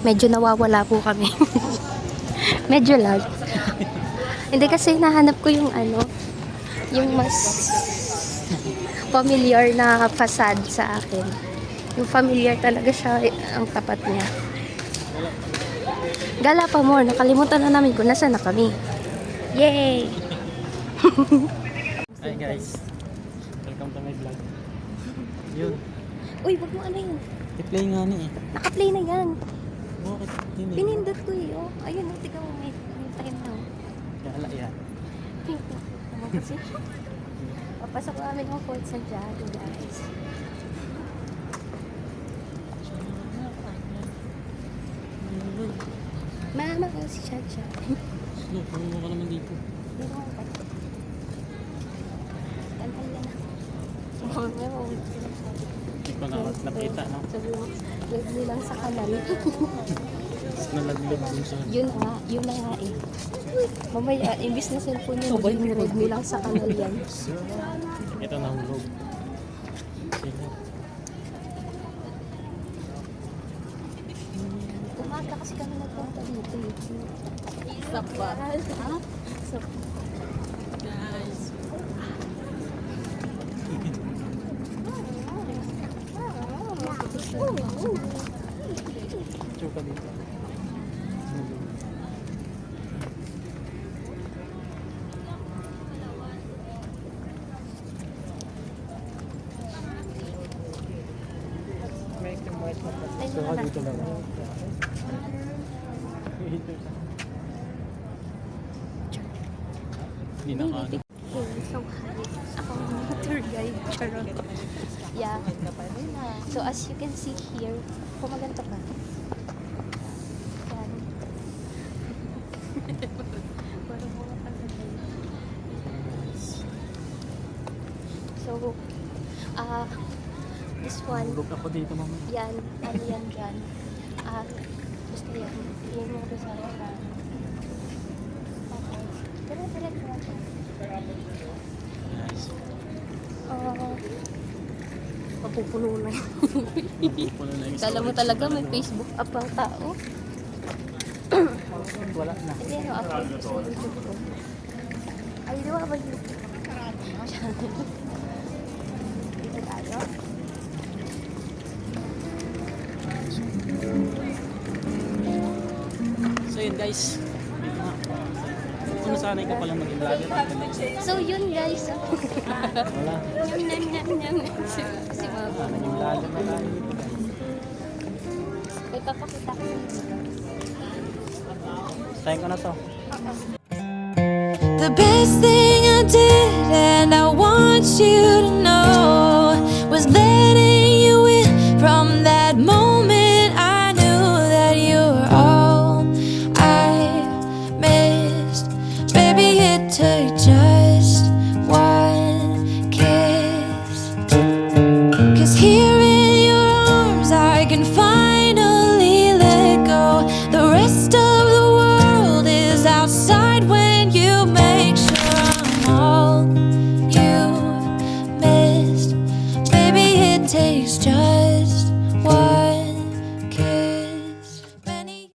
Medyo nawawala po kami. Medyo lag. Hindi kasi nahanap ko yung ano, yung mas familiar na facade sa akin. Yung familiar talaga siya, ang tapat niya. Gala pa more, nakalimutan na namin kung nasa na kami. Yay! Hi guys, welcome to my vlog. Yun, Uy, wag mo ano yun. i-play nga ni eh. Naka-play na yan. Bakit? Hindi. Pinindot ko eh. Oh. Ayun, oh, tignan mo, may time na. Oh. Gala yan. Naman kasi. Papasok namin ng Fort Santiago, guys. Mama ko si Chacha. Slow, pumunta ka naman dito. Dito ako pa. Kantal yan na. Mamaya mo. Hindi ko na nakita, no? Sabi mo, nagli lang sa kanal. Nalaglag dun sa... Yun na nga eh. Mamaya, imbis na cellphone yun, nag me lang sa kanal yan. Ito nahulog. Sige. Umaga kasi kami nagpunta dito eh. Sapat. Ha? Sapat. Guys. Picture ka dito. So ka dito lang. Hindi na ka. So, ako ang tour guide. Charot. Yeah. So, as you can see here, kumaganda pa. Yan. Parang mga pagkakay. So, this one, Hulog ako dito mama. yan, ano yan dyan. Basta yan. Yan yung resort na. Pero, Nice. mapupuno na yun. Puno na yung Kala mo storage. talaga may Facebook app ang tao. Wala na. Hindi, ano, upload ko sa YouTube ko. Ay, di ba ba YouTube? Dito tayo. So yun guys. Kung nasanay ka palang maging vlogger. So, yun guys. Wala. Nyam. Si Mama. Naging vlogger na tayo dito guys. May papakita ko. Tayo ko na to. The best thing I did, and I want you to know.